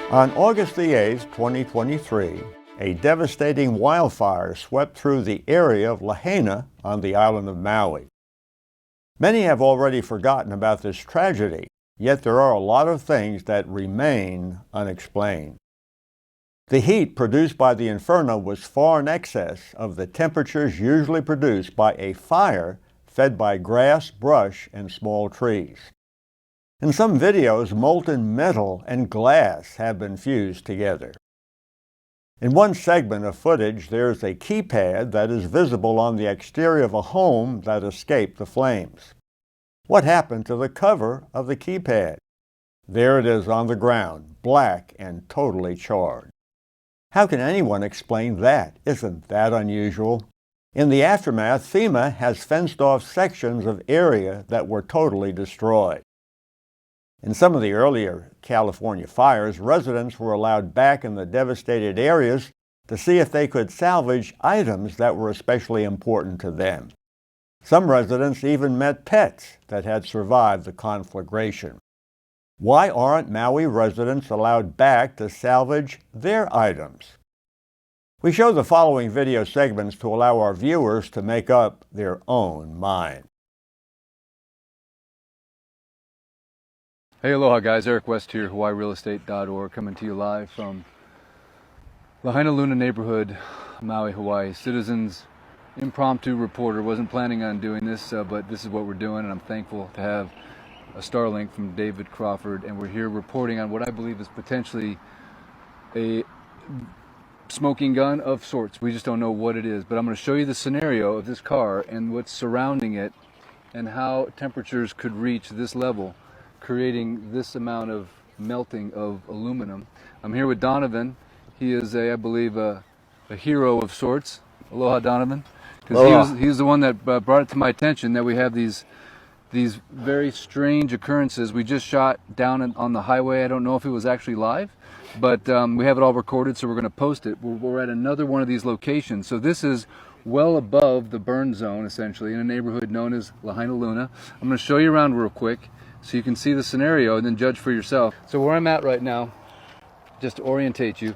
On August the 8th, 2023, a devastating wildfire swept through the area of Lahaina on the island of Maui. Many have already forgotten about this tragedy, yet there are a lot of things that remain unexplained. The heat produced by the inferno was far in excess of the temperatures usually produced by a fire fed by grass, brush, and small trees. In some videos, molten metal and glass have been fused together. In one segment of footage, there is a keypad that is visible on the exterior of a home that escaped the flames. What happened to the cover of the keypad? There it is on the ground, black and totally charred. How can anyone explain that? Isn't that unusual? In the aftermath, FEMA has fenced off sections of area that were totally destroyed. In some of the earlier California fires, residents were allowed back in the devastated areas to see if they could salvage items that were especially important to them. Some residents even met pets that had survived the conflagration. Why aren't Maui residents allowed back to salvage their items? We show the following video segments to allow our viewers to make up their own mind. Hey, aloha guys, Eric West here, HawaiiRealEstate.org, coming to you live from Lahaina Luna neighborhood, Maui, Hawaii. Citizens impromptu reporter, wasn't planning on doing this, but this is what we're doing, and I'm thankful to have a Starlink from David Crawford, and we're here reporting on what I believe is potentially a smoking gun of sorts. We just don't know what it is, but I'm going to show you the scenario of this car and what's surrounding it and how temperatures could reach this level, creating this amount of melting of aluminum. I'm here with Donovan. He is, I believe, a hero of sorts. Aloha, Donovan. Because he was the one that brought it to my attention that we have these very strange occurrences. We just shot down on the highway. I don't know if it was actually live, but we have it all recorded, so we're going to post it. We're at another one of these locations. So this is well above the burn zone, essentially, in a neighborhood known as Lahaina Luna. I'm going to show you around real quick so you can see the scenario and then judge for yourself. So where I'm at right now, just to orientate you,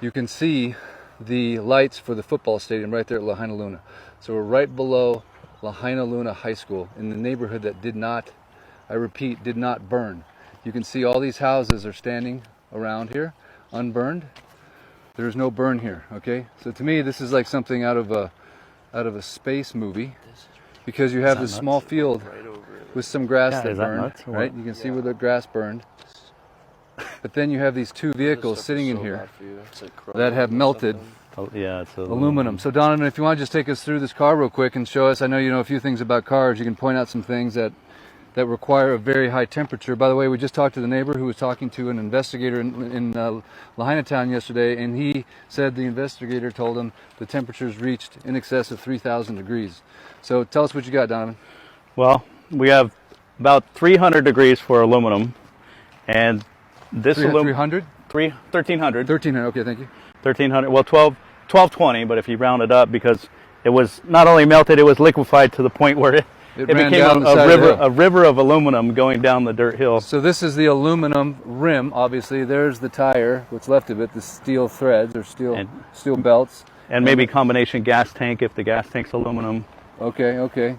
you can see the lights for the football stadium right there at Lahaina Luna. So we're right below Lahaina Luna High School in the neighborhood that did not, I repeat, did not burn. You can see all these houses are standing around here, unburned. There's no burn here, okay? So to me, this is like something out of a space movie, because you have this small field with some grass that burned, right? You can see where the grass burned. But then you have these two vehicles sitting in here that have melted aluminum. So Donovan, if you want to just take us through this car real quick and show us, I know you know a few things about cars, you can point out some things that require a very high temperature. By the way, we just talked to the neighbor who was talking to an investigator in Lahaina town yesterday, and he said the investigator told him the temperatures reached in excess of 3,000 degrees. So tell us what you got, Donovan. Well, we have about 300 degrees for aluminum, and this 300? 1300. 1300, okay, thank you. 1300, well 1220, but if you round it up, because it was not only melted, it was liquefied to the point where it became a river of aluminum going down the dirt hill. So this is the aluminum rim, obviously. There's the tire, what's left of it, the steel threads or steel belts. And maybe combination gas tank if the gas tank's aluminum. Okay, okay.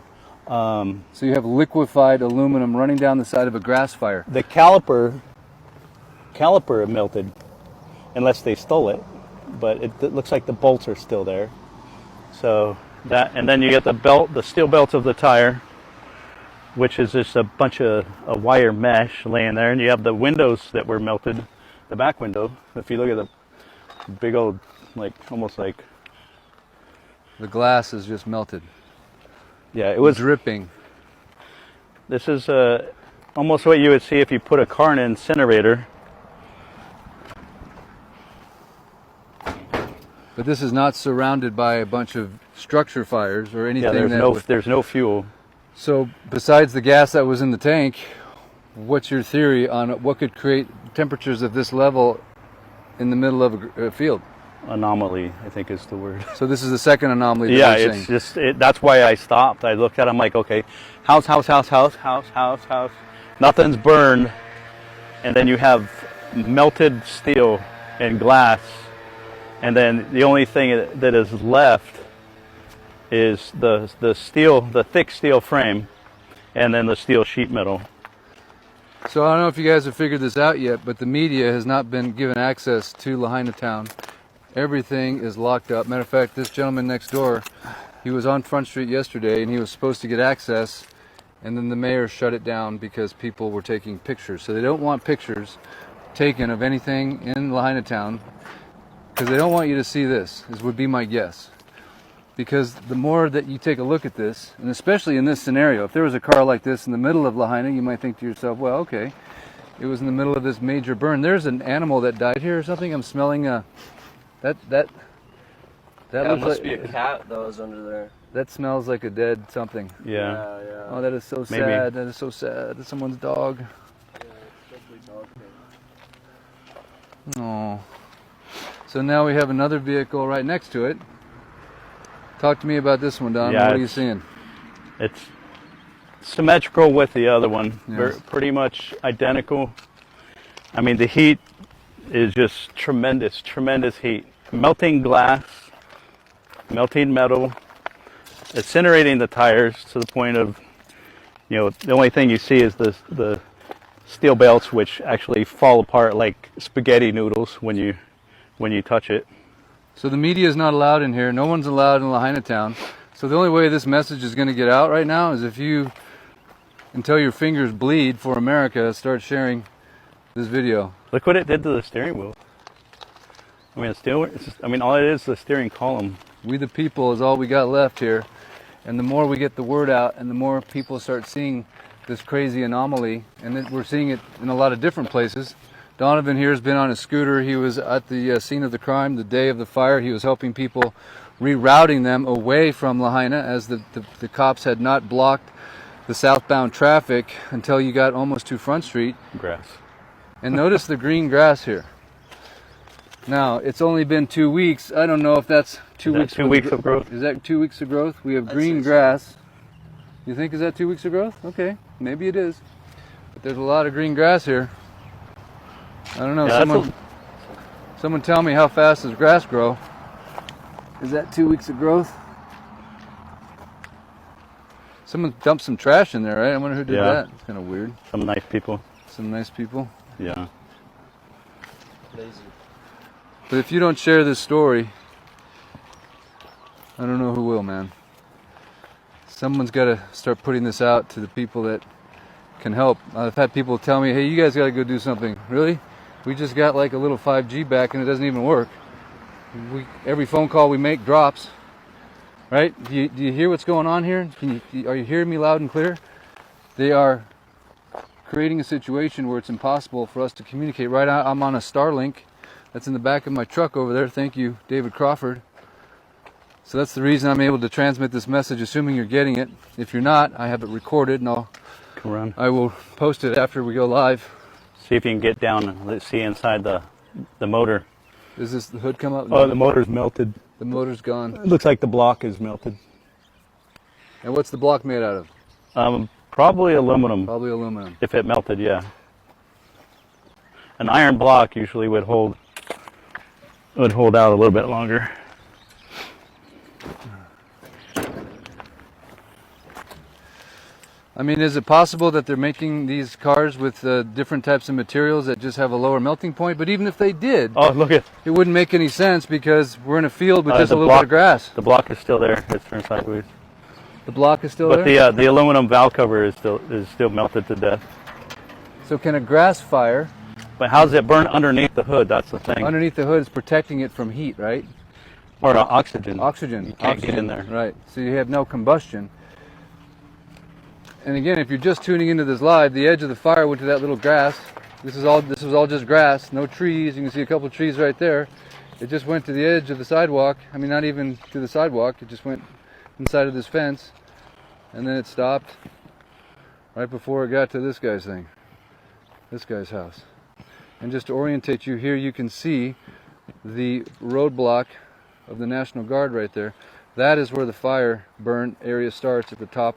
So you have liquefied aluminum running down the side of a grass fire. The caliper melted, unless they stole it, but it looks like the bolts are still there. So that, and then you get the steel belts of the tire, which is just a bunch of a wire mesh laying there, and you have the windows that were melted, the back window. If you look at the big old, like almost like the glass is just melted. Yeah, it was dripping. This is almost what you would see if you put a car in an incinerator. But this is not surrounded by a bunch of structure fires or anything. Yeah, there's no fuel. So besides the gas that was in the tank, what's your theory on what could create temperatures of this level in the middle of a field? Anomaly, I think is the word. So this is the second anomaly. Yeah, it's just that's why I stopped. I looked at it, I'm like, okay, house. Nothing's burned, and then you have melted steel and glass, and then the only thing that is left is the steel, the thick steel frame, and then the steel sheet metal. So I don't know if you guys have figured this out yet, but the media has not been given access to Lahaina town. Everything is locked up. Matter of fact, this gentleman next door, he was on Front Street yesterday and he was supposed to get access, and then the mayor shut it down because people were taking pictures. So they don't want pictures taken of anything in Lahaina town because they don't want you to see this, would be my guess. Because the more that you take a look at this, and especially in this scenario, if there was a car like this in the middle of Lahaina, you might think to yourself, well, okay, it was in the middle of this major burn. There's an animal that died here or something. I'm smelling that Yeah, it looks must like be a cat that was under there. that smells like a dead something. Yeah. Yeah. Oh, that is so Maybe. sad. That is so sad. That's someone's dog. Yeah, especially dog thing. Oh. So now we have another vehicle right next to it. Talk to me about this one, Don. Yeah, What are you it's- seeing? It's symmetrical with the other one. Yes. Pretty much identical. I mean, the heat is just tremendous, tremendous heat. Melting glass, melting metal, incinerating the tires to the point of, the only thing you see is the steel belts, which actually fall apart like spaghetti noodles when you touch it. So the media is not allowed in here. No one's allowed in Lahaina town. So the only way this message is going to get out right now is if you, until your fingers bleed for America, start sharing this video. Look what it did to the steering wheel. I mean, all it is the steering column. We the people is all we got left here. And the more we get the word out and the more people start seeing this crazy anomaly, and then we're seeing it in a lot of different places. Donovan here has been on a scooter. He was at the scene of the crime the day of the fire. He was helping people, rerouting them away from Lahaina as the cops had not blocked the southbound traffic until you got almost to Front Street. Grass. And notice the green grass here. Now, it's only been 2 weeks. I don't know if that's 2 weeks. 2 weeks of growth? Is that 2 weeks of growth? We have I'd green say so. grass. You think, is that 2 weeks of growth? Okay, maybe it is. But there's a lot of green grass here. I don't know. Yeah, Someone tell me, how fast does grass grow? Is that 2 weeks of growth? Someone dumped some trash in there, right? I wonder who did Yeah. that. It's kind of weird. Some nice people. Some nice people. Yeah. Lazy. But if you don't share this story, I don't know who will, man. Someone's got to start putting this out to the people that can help. I've had people tell me, hey, you guys got to go do something. Really? We just got like a little 5G back and it doesn't even work. Every phone call we make drops. Right? Do you hear what's going on here? Are you hearing me loud and clear? They are creating a situation where it's impossible for us to communicate. Right now, I'm on a Starlink that's in the back of my truck over there. Thank you, David Crawford. So that's the reason I'm able to transmit this message, assuming you're getting it. If you're not, I have it recorded, and Come around. I will post it after we go live. See if you can get down and let's see inside the motor. Does the hood come up? Oh, the motor's melted. The motor's gone. It looks like the block is melted. And what's the block made out of? Probably aluminum. Probably aluminum. If it melted, yeah. An iron block usually would hold out a little bit longer. I mean, is it possible that they're making these cars with different types of materials that just have a lower melting point? But even if they did, Oh, look at it wouldn't make any sense because we're in a field with just a the little block. bit of grass. The block is still there. It's turned sideways. The block is still But there? the aluminum valve cover is still melted to death. So can a grass fire But how does it burn underneath the hood? That's the thing. underneath the hood is protecting it from heat, right? Or oxygen. Oxygen. You can't Oxygen. get in there. Right. So you have no combustion. And again, if you're just tuning into this live, the edge of the fire went to that little grass. This was all just grass, no trees. You can see a couple of trees right there. It just went to the edge of the sidewalk. I mean, not even to the sidewalk. It just went inside of this fence, and then it stopped right before it got to this guy's thing, this guy's house. And just to orientate you here, you can see the roadblock of the National Guard right there. That is where the fire burn area starts at the top,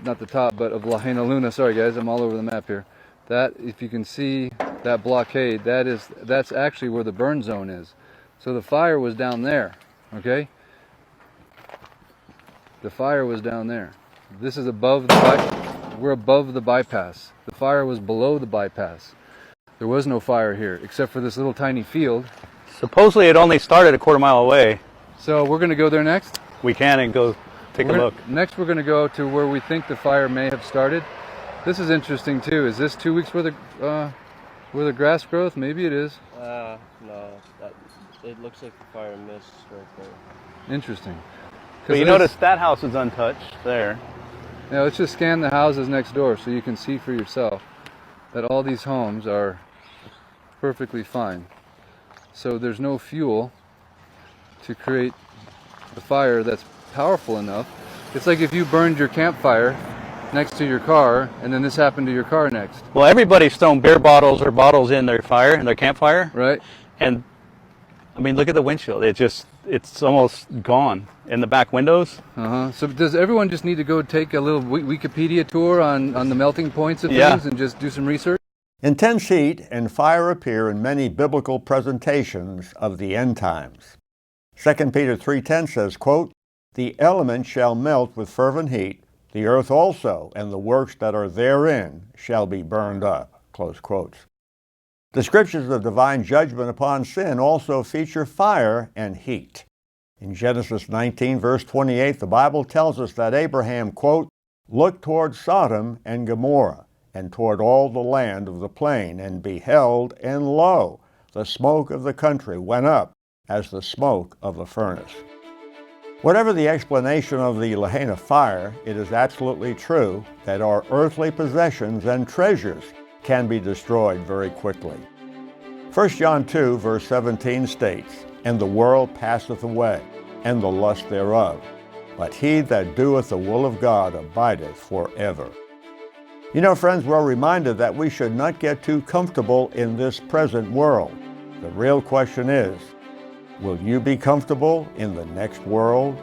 not the top, but of Lahaina Luna. Sorry guys, I'm all over the map here. That, if you can see that blockade, that's actually where the burn zone is. So the fire was down there, okay? The fire was down there. This is above we're above the bypass. The fire was below the bypass. There was no fire here, except for this little tiny field. Supposedly it only started a quarter mile away. So we're gonna go there next? We can and go take a look. Next we're gonna go to where we think the fire may have started. This is interesting too. Is this 2 weeks worth of grass growth? Maybe it is. No, it looks like the fire mist right there. Interesting. But you notice that house is untouched there. Yeah, let's just scan the houses next door so you can see for yourself that all these homes are perfectly fine. So there's no fuel to create a fire that's powerful enough. It's like if you burned your campfire next to your car and then this happened to your car next. Well, everybody's thrown beer bottles or bottles in their fire, in their campfire. Right. And I mean, look at the windshield. It's almost gone in the back windows. So does everyone just need to go take a little Wikipedia tour on the melting points of things and just do some research? Intense heat and fire appear in many biblical presentations of the end times. 2 Peter 3:10 says, quote, "The elements shall melt with fervent heat, the earth also, and the works that are therein shall be burned up." Close quotes. Descriptions of divine judgment upon sin also feature fire and heat. In Genesis 19, verse 28, the Bible tells us that Abraham, quote, "looked toward Sodom and Gomorrah, and toward all the land of the plain, and beheld, and lo, the smoke of the country went up as the smoke of a furnace." Whatever the explanation of the Lahaina fire, it is absolutely true that our earthly possessions and treasures can be destroyed very quickly. 1 John 2, verse 17 states, "And the world passeth away, and the lust thereof. But he that doeth the will of God abideth forever." You know, friends, we're reminded that we should not get too comfortable in this present world. The real question is, will you be comfortable in the next world?